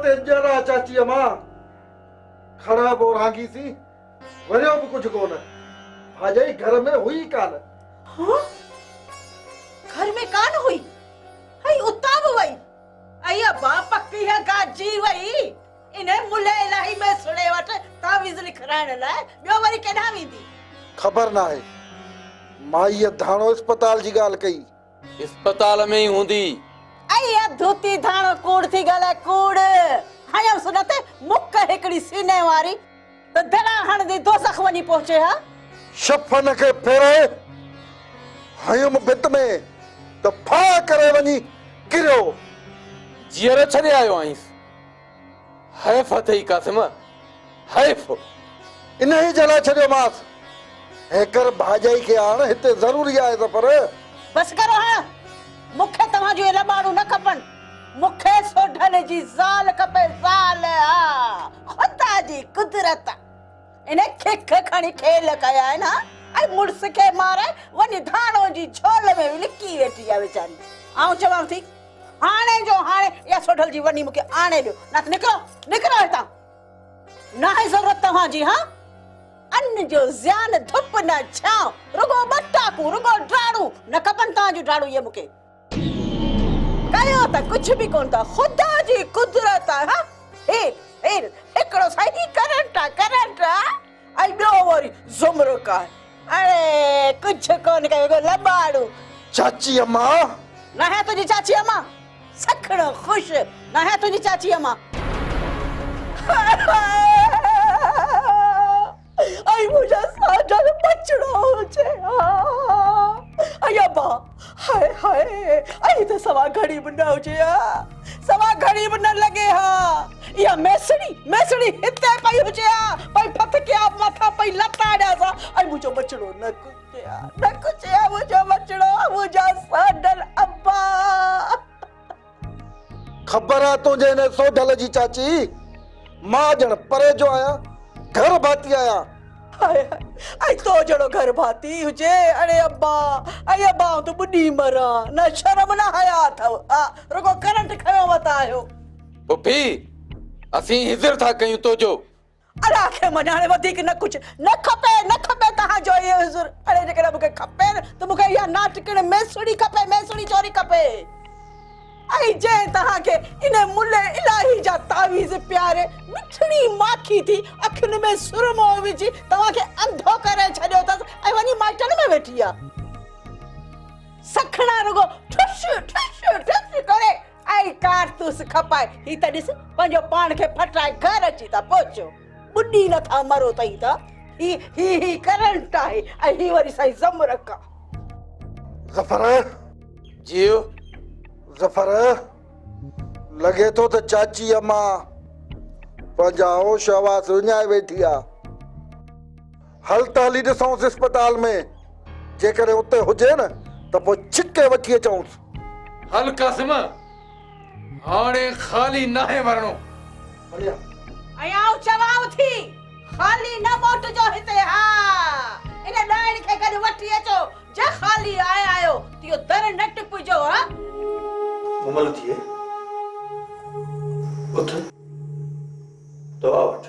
ते जरा चाची अम्मा खड़ा बो रागी सी वरियो भी कुछ कोन भाजाई घर में हुई कान। हाँ घर में कान हुई आई उताब वई अया बाप की है गाजी वई इन्हें मुले इलाही में सुणे वट तावीज लिखराइण लाइ ॿियो वरी केॾा वेंदी खबर ना है। माई धाणो अस्पताल जी गाल कई अस्पताल में ही हूंदी। अया धोती धाणो कूड़ थी गले कूड़ हाया सुनते मुक हिकड़ी सीने वारी त धड़ा हण दी दोसख वनी पहुचे हा शफन के फेरे हयुम भित में तो फा करे वनी किरो जीअर छॾे आयो आहिंस। हैफ अथई कासिम हैफ। इन ही जला छॾियो मास हेकर भाजाई के आण हिते जरूरी आहे सफर। बस करो हां मुखे तव्हां जो लबाड़ू न खपन मुखे सोढल जी ज़ाल खपे ज़ाल हा खुदा जी कुदरत इने खिख खणी खेल कया है ना आई मुड़स के मारे वनी धाणो जी झोल में लिकी वेठी है बेचारी। आऊं चवां थी हाणे जो हाणे या सोढल जी वनी मुके आणे दियो ना निकरो निकरो हितां ना है जरूरत तव्हां जी हां अन्न जो ज़्यान धुप न छाव रुगो बटाकू रुगो ड्राड़ू न खपन ता जो ड्राड़ू ये मुके कयो त कुछ भी कोन था खुदा जी कुदरत हा ए एकड़ो साइडी करंट आई ॿियो वरी ज़ुमर का अरे कुछ कोन कयो लबाड़ू। चाची अम्मा ना है तुझी चाची अम्मा सखड़ो खुश ना है तुझी चाची अम्मा आई मुझे साडल बचड़ो हो छे अया बा हाय हाय आई तो सवा घड़ी बना हो छे सवा घड़ी बन लगे हा या मेसड़ी हिते पई हो छे पई फत के आप माथा पई लताड़ा सा आई मुझो बचड़ो न कुछ मुझो बचड़ो मुझा साडल अब्बा। खबर आ तुझे ने सोढल जी चाची मां जण परे जो आया घर भाती आया हाय आई तो जड़ो घर भाती हुजे अरे अब्बा तो बुढ़ी मरा ना शर्म ना हया था रुको करंट खयो बतायो पुफी असी हिजर था कयूं तो जो अरे आखे मनाने वधिक न कुछ न खपे तहां जो ये हुजूर अरे जेकर मुके खपे तो मुके या नाटकण मेसड़ी खपे मेसड़ी चोरी खपे आई जे तहां के इने मुले इलाही जा तावीज प्यारे मिठड़ी माखी थी अखिन में सुरमो विजी तहां के अंधो करे छडियो त आई वनी माटन में बैठिया सखणा रुगो ठुश करे आई कारतूस खपाए ही त दिस पंजो पान के फटाए घर अची ता पहुचो बुड्डी न था मरो तई ता ही करंट आहे आई ही वरी सही ज़मर का जफर जियो जफर लगे तो चाची अम्मा पंजाओ शवास उन्याए बैठी आ हल ताली ॾिसऊंसि अस्पताल में जेकर उते हुजे न त पोइ छिके वठी अचऊंसि। हल कासिम हाणे खाली नाहे वरणो बढ़िया आयां चवाव थी खाली न मोट जो हिते हा इने डाइण के कद वठी अचो जे खाली आयो तियो दर न टिपजो हा मुमल थिए उठ दवा वठ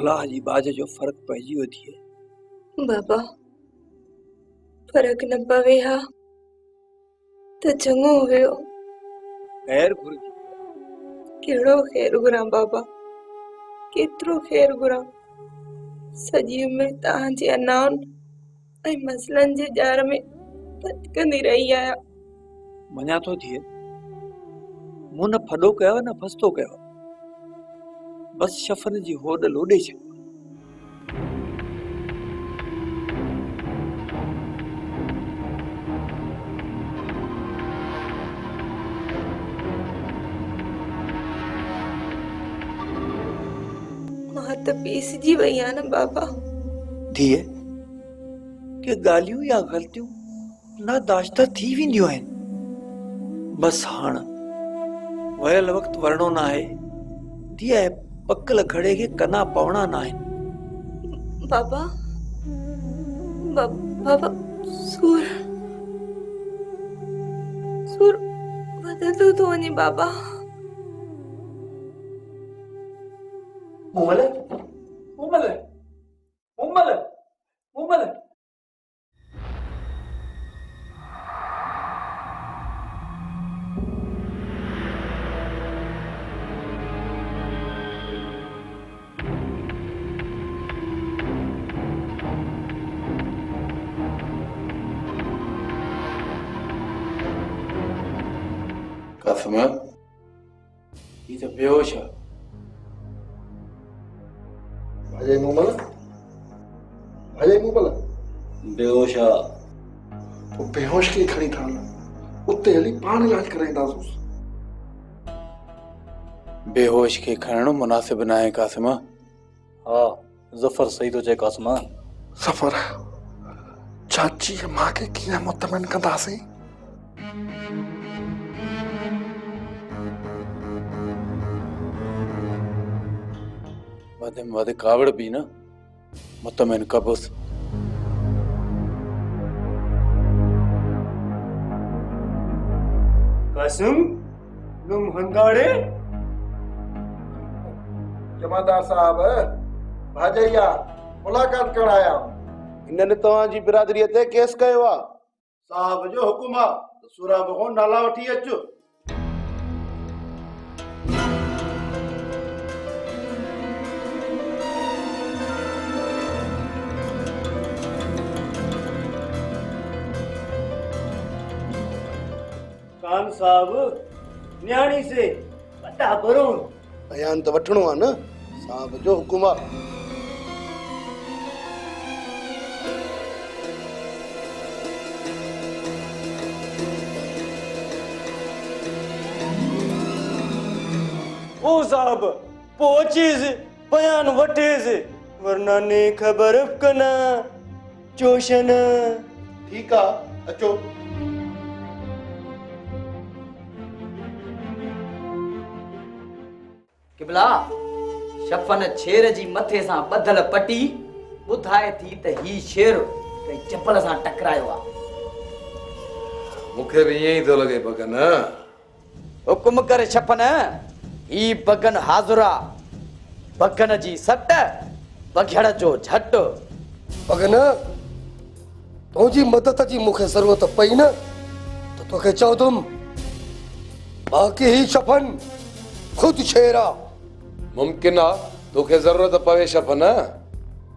अल्लाह जी बाज जो फर्क पइजी वियो थिए बाबा फर्क न पवे हा तो चङो हुयो खैर घुर्जी केड़ो खैर घुरां बाबा केतिरो खैर घुरां सॼी उमिरि तव्हांजे अनाउन ऐं मसइलनि जे जार में भटकंदी रही आहियां मञा थो थिए मूं न फॾो कयो न फस्तो कयो बस शफ़न जी होॾ लोॾे छॾियो त पीसजी वई आहे न बाबा। धीअ के ॻाल्हियूं या ग़लतियूं नादाश्त थी वेंदियूं आहिनि। बसि हाणे वयल वक़्तु वरणो न आहे। धीअ पकल घड़े खे कना पवणा न आहिनि। बाबा बाबा सूर सूर वधंदो थो वञे बाबा। मुमल मुमल मुमल मुमल कासिम ये तो बेहोश है। अजय मुमल बेहोश आहे। तो बेहोश की खड़ी था उते हली पान इलाज कराईंदासूं। बेहोश के खणणो मुनासिब न आहे कासिम। हाँ ज़फर सही तो चए कासिमा। सफर चाची मां के कीअं मुतमिन कंदासीं? वधि में वधि कावड़ भी न मुतमिन कबूस। कासिम नुम हंगाड़े जमादार साहब भाजैया मुलाकात कराया। इन्हनि तव्हांजी बिरादरीअ ते केस कयो आहे। साहब जो हुकुम आहे त सुराब खां नाला वठी अचो। खान साहब न्याणी से पता भरो। बयान त वठणो आहे न। साहब जो हुकुम आहे। ओ साहब पहुचीस बयान वठेस वरना ने खबर कना चोशन। ठीक आहे अचो। किबला शफन शेर जी मथे सां ॿधल पटी ॿुधाए थी त ही शेर कई चपल सां टकरायो आहे। मूंखे बि ईअं ई थो लॻे बगन। हुकुम करे शफन ही बगन हाज़ुरा। बगन जी सट बघड़ जो झट। बगन तुंहिंजी मदद जी मूंखे ज़रूरत पई न त तोखे चवंदुमि। बाक़ी ही शफन खुद शेर आहे। मुमकिन आहे तोखे ज़रूरत पवे शफन।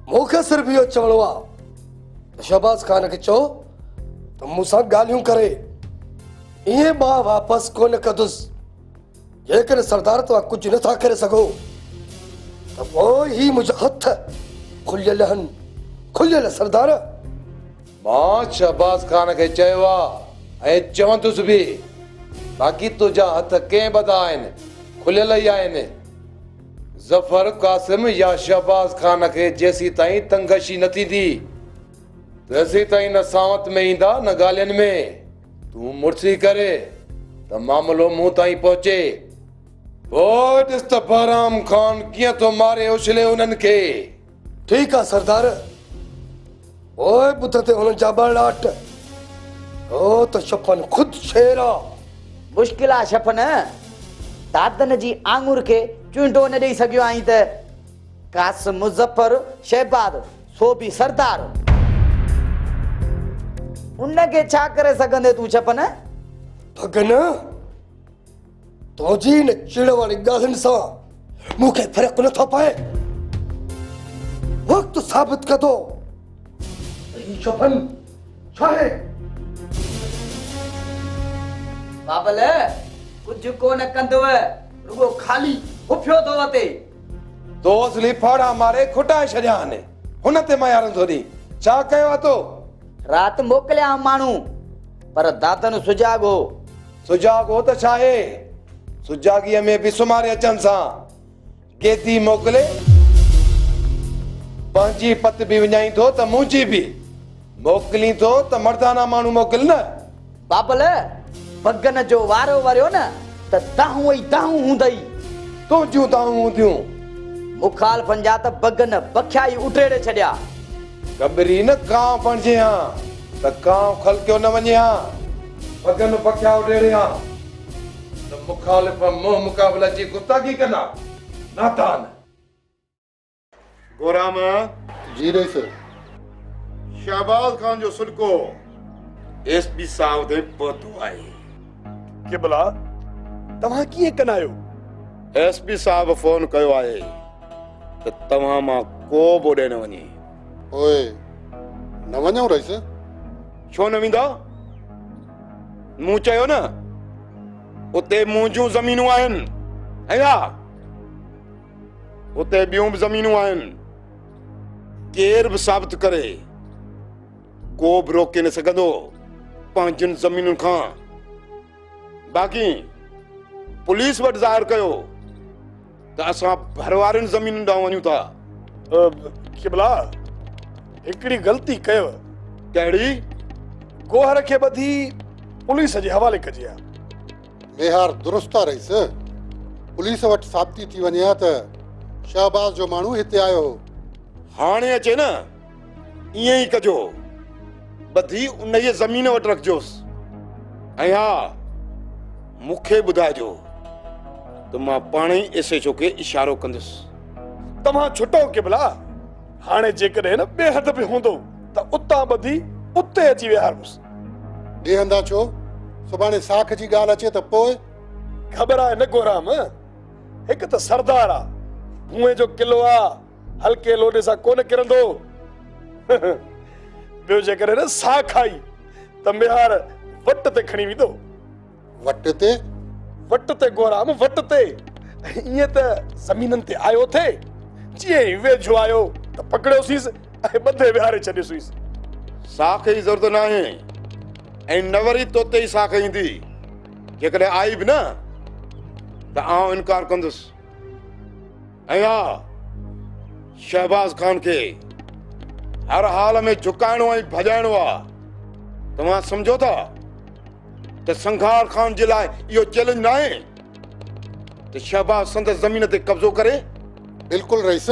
मूंखे सिर्फ़ इहो चवणो आहे त शहबाज़ ख़ान खे चओ त मूंसां ॻाल्हियूं करे ईअं मां वापसि कोन कंदुसि। जेकॾहिं सरदार तव्हां कुझु नथा करे सघो त पोइ ही मुंहिंजा हथ खुलियल आहिनि। खुलियल सरदार। मां शहबाज़ ख़ान खे चयो आहे ऐं चवंदुसि बि। बाक़ी तुंहिंजा हथ कंहिं ॿधा आहिनि खुलियल ई आहिनि। ज़फर कासिम या शहबाज़ ख़ान खे जेसी ताईं तंगशी न थींदी तेसी ताईं न सावत में ईंदा न ॻाल्हियुनि में। तूं मुड़सी करे त मामलो मूं ताईं पहुचे। पोइ ॾिस त बहराम ख़ान कीअं थो मारे उछले उन्हनि खे। ठीकु आहे सरदार। ओए ॿुध ते हुननि जा ॿ ओ त शफन खुद शेर आहे। मुश्किल आहे शफन। दादन जी आंगुर खे चूंडो न ॾेई सघियो आहीं त कासिम मुज़फ़र शहबाज़ सो बि सरदार। उनखे छा करे सघंदे तूं शफन? भगन तुंहिंजी न चिड़ वारी ॻाल्हियुनि सां मूंखे फ़र्क़ु नथो पए। वक़्तु साबित कंदो त ही शफन छा आहे। बाबल कुझु कोन कंदव रुगो खाली उफियो थो वते। तो असली फाड़ा मारे खुटाए छॾिया आहिनि। हुन ते मां यारनि थो ॾी। छा कयो आहे तो? राति मोकिलिया माण्हू पर दातन सुजाग हो। सुजाग हो त छा आहे? सुजागीअ में बि सुमारे अचनि सां गेती मोकिले पंहिंजी पत बि विञाई थो त मुंहिंजी बि मोकिली थो त मर्दाना माण्हू मोकिल न। बाबल बगन जो वारो वरियो न त दाहूं ई दाहूं हूंदई। तुंहिंजूं दाहूं हूंदियूं। मुखालफनि जा त बगन बखिया ई उटेड़े छॾिया। गबरी न कांव बणिजे हा त कांव खलकियो न वञे हा। बगन बखिया उटेड़े हा त मुखालिफ मुंह मुक़ाबला जी गुस्ताखी कंदा नातान। गोराम जी रईस। शहबाज खान जो सुडको एसपी साहब ते पहुतो आहे। के भला तव्हां कीअं कंदा आहियो? एसपी साहब फोन कयो आहे त तव्हां मां को बोॾे न वञे। ओए न वञूं रईस? छो न वेंदा? मूं चयो न उते मुंहिंजूं ज़मीनूं आहिनि ऐं हा उते ॿियूं बि ज़मीनूं आहिनि। केर बि साबित करे को बि रोके न सघंदो पंहिंजनि ज़मीनुनि खां। बाक़ी पुलिस वटि ज़ाहिर कयो त असां भरवारनि ज़मीनुनि ॾांहुं वञूं था। केबला हिकिड़ी ग़लती कयव। कहिड़ी? गोहर खे ॿधी पुलिस जे हवाले कजे हा। मेहार दुरुस्त आहे रईस। पुलिस वटि साबिती थी वञे हा त शहबाज जो माण्हू हिते आयो हो। हाणे अचे न ईअं ई कजो। ॿधी उन जी ज़मीन वटि रखजोसि ऐं हा मूंखे ॿुधाइजो त मां पाण ई एसएचओ खे इशारो कंदुसि। तव्हां छुटो केबला। हाणे जेकॾहिं न बेहद बि हूंदो त उतां ॿधी उते अची विहारोसि। ॿिहंदा छो? सुभाणे साख जी ॻाल्हि अचे त पोइ? ख़बर आहे न गोराम, हिकु त सरदार आहे, भूए जो किलो आहे, हल्के लोॾे सां कोन किरंदो। ॿियो जेकॾहिं न साख आई त मेहार वट ते खणी वेंदो। वट ते? वट ते गोराम, वट ते। ईअं त ज़मीननि ते आयो थे, जीअं ई वेझो आयो त पकड़ियोसींसि ऐं ॿधे विहारे छॾियोसींसि। साख जी ज़रूरत न आहे ऐं न वरी तोते ई साख ईंदी। जेकॾहिं आई बि न त आउं इनकार कंदुसि। ऐं हा शहबाज खान खे हर हाल में झुकाइणो ऐं भॼाइणो आहे। तव्हां सम्झो था त संघार खान जे लाइ इहो चैलेंज न आहे त शहबाज संदसि ज़मीन ते कब्ज़ो करे? बिल्कुलु रईस,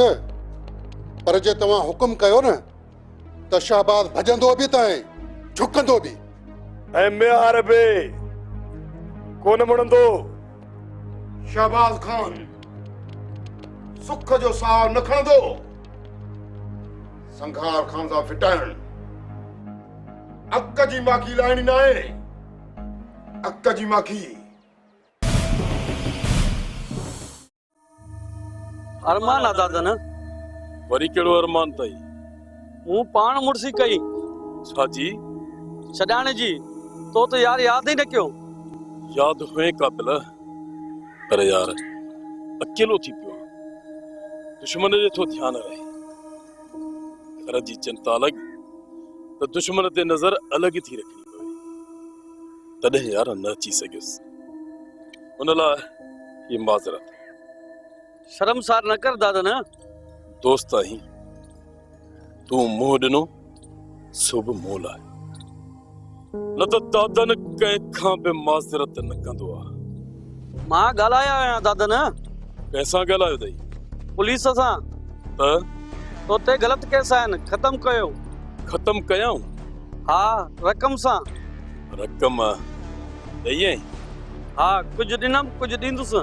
पर जे तव्हां हुकुम कयो न त शहबाज भॼंदो बि त ऐं झुकंदो बि। ऐं मेहार बि कोन मुड़ंदो। शहबाज खान सुख जो साह न खणंदो। संघार खान सां फिटाइण अक जी माखी लाइणी न आहे। अक जी माखी। अरमान आहे दादा न? वरी कहिड़ो अरमान अथई? मूं पाण मुड़सी कई छा जी? छॾाइण जी। तो त यार यादि ई न कयो। यादि हुए काबिल, पर यार अकेलो थी पियो। दुश्मन जे थो ध्यानु रहे। घर जी चिंता अलॻि त दुश्मन ते नज़र अलॻि थी रखणी पवे। तॾहिं यार न अची सघियुसि। उन लाइ ही माज़रत। शर्मसार न कर दादा न। दोस्त आहीं, तूं मुंहुं ॾिनो सो बि मूं लाइ। न त दादा न कंहिंखां बि माज़रत न कंदो आहे। मां ॻाल्हाया आहियां दादा न। कंहिंसां ॻाल्हायो अथई? पुलिस सां। त तोते ग़लति केस आहिनि, ख़तम कयो। ख़तम कयाऊं? हा, रक़म सां। रक़म ॾेई आई? हा, कुझु ॾिनमि कुझु ॾींदुसि।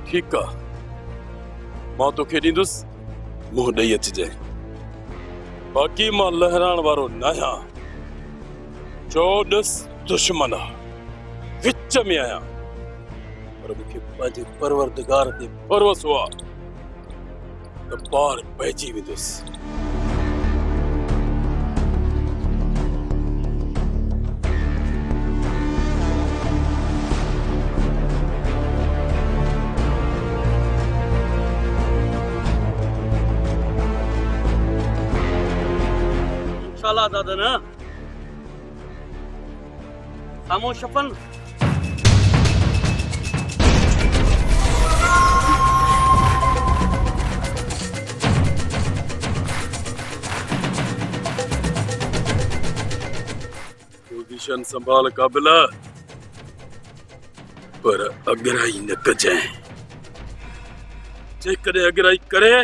ठीकु आहे, मां तोखे ॾींदुसि, मुंहुं ॾेई अचिजांइ। बाक़ी मां लहराइण वारो न आहियां। चोॾस दुश्मन आहे, विच में आहियां, पर मूंखे पंहिंजे परवरदिगार ते भरोसो आहे त पार पइजी वेंदुसि। इंशाल्लाह दादा न। सामो शफन। पोजीशन संभाल काबिला, पर अगराई न कजाए। जेकॾहिं अगराई करे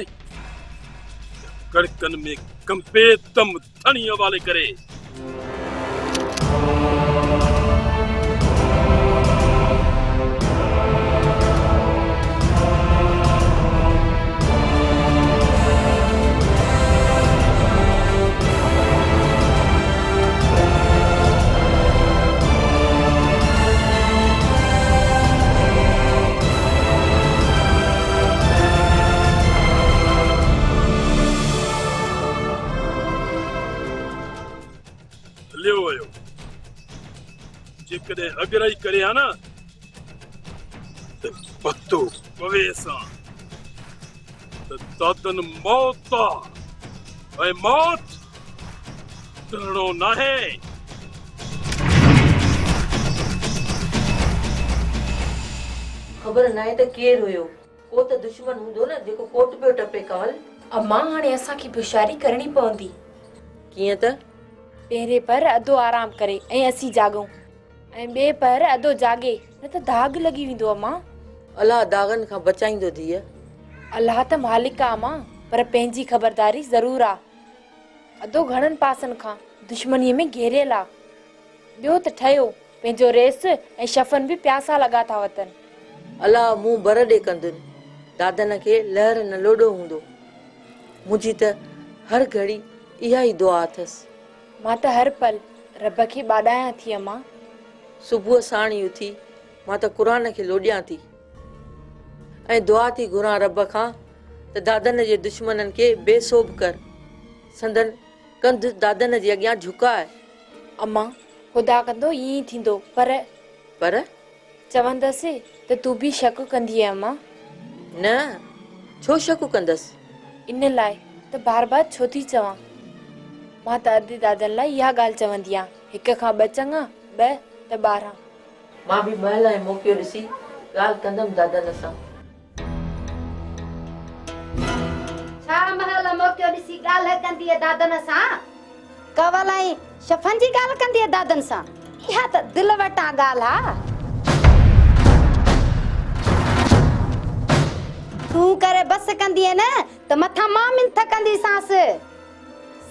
कड़कन में कंपे तम धणी हवाले करे। जेकॾहिं अगराई करे हा न त पतो पवे सां त दादन मौत आहे ऐं मौत डरणो नाहे। ख़बर नाहे त केरु हुयो, को त दुश्मन हूंदो न जेको कोट पियो टपे कमल। अम्मा हाणे असांखे होशियारी करणी पवंदी। कीअं त? पहिरें पर अधो आराम करे ऐं असीं जागूं ऐं ॿिए पर अधो जागे, न त दाग लॻी वेंदो अम्मा। अलाह दागनि खां बचाईंदो धीअ। अलाह त मालिक आहे अम्मा, पर पंहिंजी ख़बरदारी ज़रूर आहे। अधो घणनि पासनि खां दुश्मनीअ में घेरियल आहे। ॿियो त ठहियो पंहिंजो रेस ऐं शफ़न बि प्यासा लॻा था वतनि। अलाह मुंहुं बर ॾे कंदुनि, दादन खे लहर न लोॾो हूंदो। मुंहिंजी त हर घड़ी इहा ई दुआ अथसि। मां त हर पल रब खे ॿाॾायां थी अम्मा। सुबुह साण ई उथी मां त क़ुरान खे लोॾियां थी ऐं दुआ थी घुरां रब खां त दादन जे दुश्मननि खे बेसोब कर, संदन कंध दादन जे अॻियां झुकाए। अम्मा ख़ुदा कंदो ईअं ई थींदो, पर चवंदसि त तूं बि शक कंदी अम्मा। न, छो शक कंदसि? इन लाइ त बार बार छो थी चवां। मां त अधे दादन लाइ इहा ॻाल्हि चवंदी आहियां, 1 खां 2 चङा, 2 त 12। मां बि महल ऐं मौक़ियो ॾिसी ॻाल्हि कंदमि दादन सां। छा महल मौक़ियो ॾिसी ॻाल्हि कंदी आहे दादन सां? कवल ऐं शफ़न जी ॻाल्हि कंदी आहे दादन सां? इहा त दिलि वटां ॻाल्हि आहे। तूं करे बस कंदी न त मथां मां मिंथ कंदीसांसि।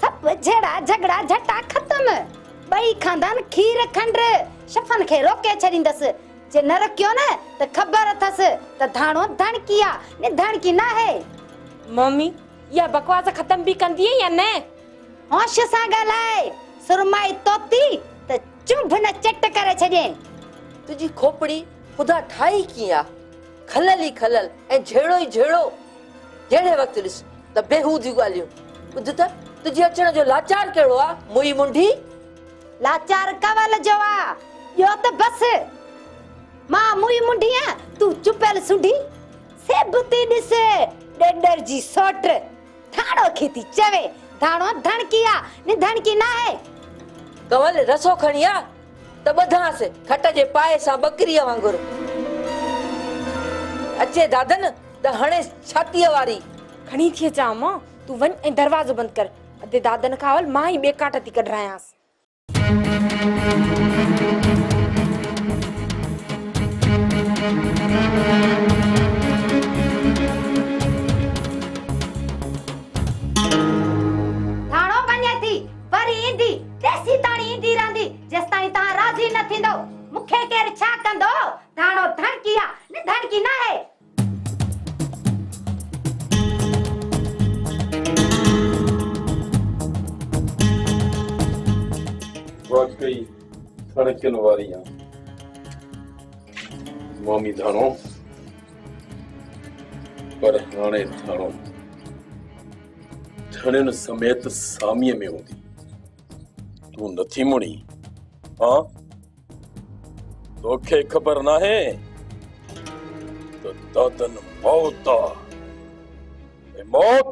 सब झेड़ा झगड़ा झटा खत्म। ॿई खानदान खीर खंड शफ़न खे रोके छॾींदसि। जे न रखियो न त ख़बर अथसि त धाणो धणकी आहे न धणकी न आहे। मम्मी इहा बकवास ख़त्म बि कंदी या न? होश सां ॻाल्हाए, सुरमाई तोती त चुंभ न चट करे छॾे। तुंहिंजी खोपड़ी ख़ुदा ठाही कीअं आहे? खलल ई खलल ऐं झेड़ो ई झेड़ो। जहिड़े वक़्तु ॾिस त बेहूदियूं ॻाल्हियूं। ॿुध त तुंहिंजे अचण जो लाचार कहिड़ो आहे मुई मुंडी? लाचार कवल जो आहे, ॿियो त बस। मां मुई मुंडी आहियां, तूं चुपियल सुंडी। सेबती ॾिस ॾेडर जी सोट धाणो खे थी चवे धाणो धणकी आहे न धणकी न आहे। कवल रसो खणी आ त ॿधांसि खट जे पाए सां बकरीअ वांगुरु। अचे दादन त हणे छातीअ वारी खणी थी अचां अम्मा। तूं वञ ऐं दरवाज़ो बंदि कर। अधे दादन खां अवल मां ई ॿेकाट थी कढायांसि। धाणो वञे थी वरी ईंदी तेसी ताणी ईंदी रहंदी जेसिताईं तव्हां राज़ी न थींदो। मूंखे केरु छा कंदो? धाणो धणकी आहे न धणकी न आहे। वाकई धड़कन वारी आहे मम्मी धाणो, पर हाणे धाणो धणियुनि समेत सामीअ में हूंदी। तूं नथी मुणी? हाँ, तोखे ख़बर नाहे त दादन मौत आहे। मौत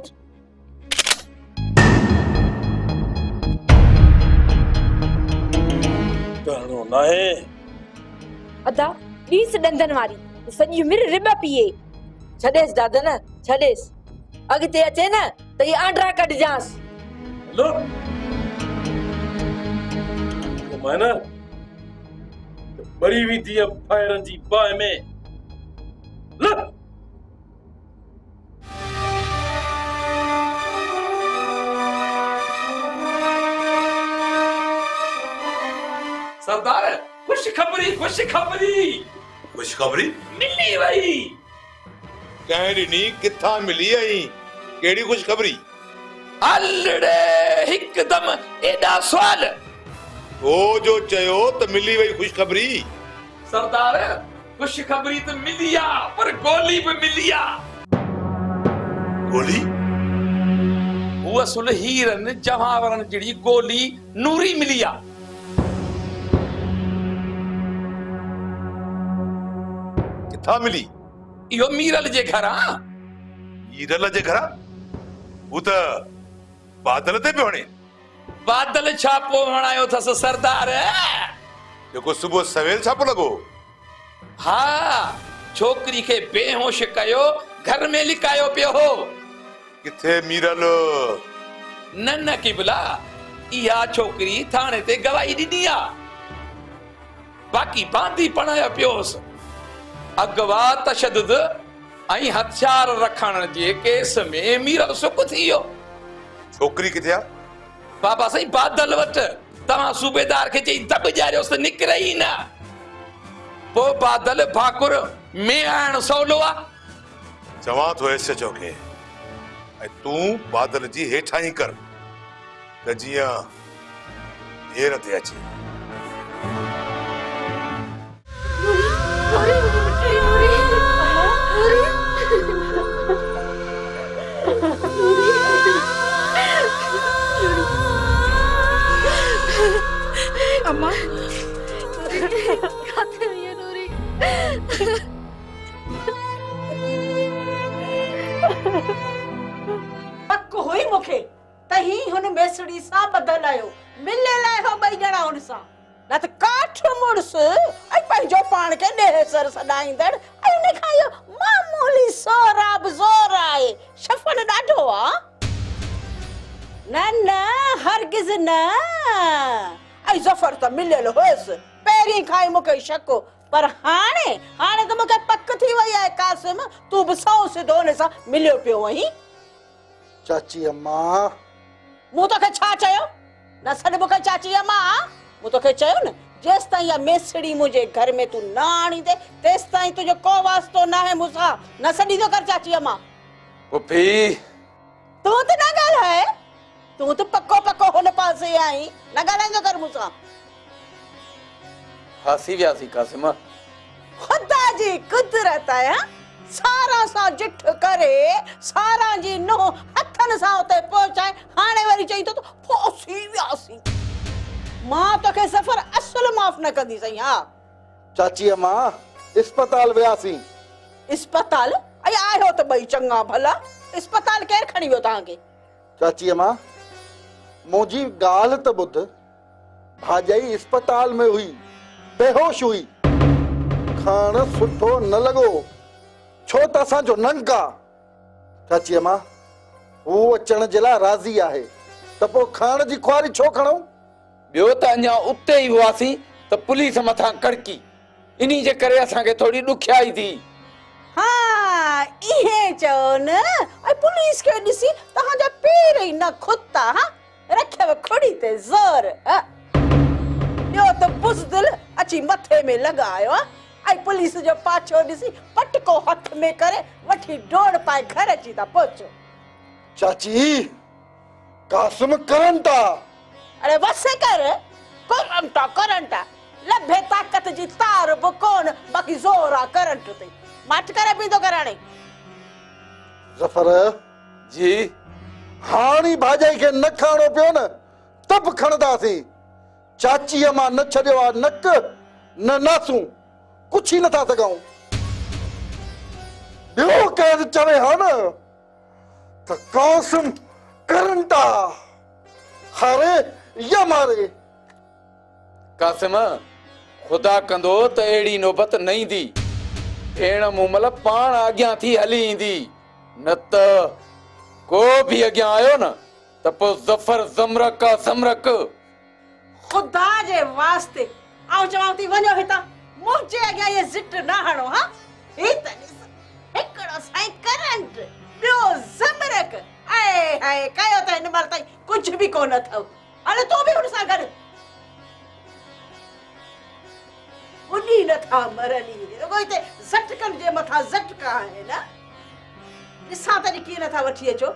करणो नाहे। अदा 20 ॾंदन वारी सॼी उमिरि रिब पीए। छॾेसि दादन, छॾेसि। अॻिते अचे न त ये आंड्रा कढजांसि। लो मैं ना भरी हुई थी फायरन जी बाह में ल सरदार खुशखबरी मिली भाई कहरी नी किथा मिली आई केड़ी खुशखबरी अलड़े हिकदम एडा सवाल ओ जो चयो त मिली वई खुशखबरी सरदार खुशखबरी तो मिली आ पर गोली भी मिली आ गोली वो असल हीरन जवावरन जड़ी गोली नूरी मिली आ किथा मिली यो मीरल जे घरा मीरल जे घरा वो त बादल ते पे होने बादल छापो वणायो थस सरदार जेको सुबह सवेल छापो लगो हाँ छोकरी के बेहोश कयो घर में लिकायो पियो हो किथे मीरल न किबला इहा छोकरी थाने ते गवाही ॾिनी आ बाकी बांधी पणायो पियोस अगवा तशद्दुद ऐं हथियार रखण जे केस में मीरल सुख थियो छोकरी किथे आ बाबा सही बादल वट तव्हां सूबेदार के चई दब जारियोस त निकरे ई न पो बादल भाकुर में आण सवलो आ चवां तो ऐसे चौके ऐं तू बादल जी हेठा ही कर त जिया देर ते अचे अम्मा खाते हुए नूरी पक हुई मुखे तही हुन मेसड़ी सा बदल आयो मिले लाए हो बई जणा हुन सा न त काठ मुड़स ऐं पंहिंजो पाण के ॾेह सर सदाईंदड़ ऐं ने खायो मामूली सोराब ज़ोर आहे शफन ॾाढो आ न हरगिज़ न ऐं ज़फर त मिलियल हुयसि पहिरीं खां ई मूंखे शक हो पर हाणे त मूंखे पक थी वई आहे कासिम तूं बि सौ सिधो हुन सां मिलियो पियो वहीं चाची अम्मा मूं तोखे छा चयो न सॾ मूंखे चाची अम्मा मूं तोखे चयो न जेसि ताईं इहा मेसड़ी मुंहिंजे घर में तूं न आणींदे तेसि ताईं तुंहिंजो को वास्तो न आहे मूंसां न सॾींदो कर चाची अम्मा पुफी तूं त न ॻाल्हाए तूं त पको हुन पासे आई न ॻाल्हाईंदो कर मूंसां फासी वियासी कासिम खुदा जी कुदरत आहे सारा सां जिठ करे सारा जी नो हथन सां उते पहुचाए हाणे वरी चई तो फासी वियासी मां तोखे सफ़र असुल माफ़ न कंदी सही हा चाची अम्मा अस्पताल वियासी अस्पताल ऐं आयो त ॿई चङा भला अस्पताल केर खणी वियो तव्हांखे चाची अम्मा मुंहिंजी ॻाल्हि त ॿुध भाॼाई अस्पताल में हुई बेहोश हुई खाण सुठो न लॻो छो त असांजो नंग आ चाची अम्मा हू अचण जे लाइ राज़ी आहे त पोइ खाण जी खुआरी छो खणूं ॿियो त अञा उते ई हुआसीं त पुलिस मथां कड़की इन्ही जे करे असांखे थोरी ॾुखियाई थी हाँ इहे चओ न ऐं पुलिस खे ॾिसी तव्हांजा पेर ई न खुता हा रखियव खुड़ी ते ज़ोर ॿियो त बुज़दिल अची मथे में लॻायो ऐं पुलिस जो पाछो ॾिसी पटको हथ में करे वठी डोड़ पाए घर अची था पहुचो चाची कासिम करनि था अरे वसे कर करंटा लभे ताकत जी तार बि कोन बाक़ी ज़ोर आ करंट ते मट करे पींदो कराणे ज़फर जी हाणी भाॼाई खे न खाणो पियो न त बि खणंदासीं चाची अम्मा न छॾियो आहे नक न नासूं कुछ ही नथा सघूं ॿियो केरु चवे हा न त कासिम करनि था हारे या मारे कासिम खुदा कंदो त अहिड़ी नौबत न ईंदी भेण मूमल पाण अॻियां थी हली ईंदी न त को बि अॻियां आयो न त पोइ ज़फर ज़मरक ज़मरक खुदा जे वास्ते आऊं चवां थी वञो हितां मुझे अॻियां ये ज़िट ना हणो हा ही त ॾिस हिकिड़ो साईं करंट ॿियो ज़मरक ऐ हाय कयो त हिन महिल ताईं कुझु बि कोन अथव हाणे तूं बि हुन सां गॾु उनी नथा मरनी रुगो हिते झटकनि जे मथां झटका आहिनि ॾिसां त कीअं नथा वठी अचो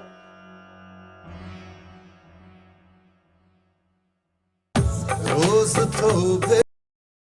रोज़ तो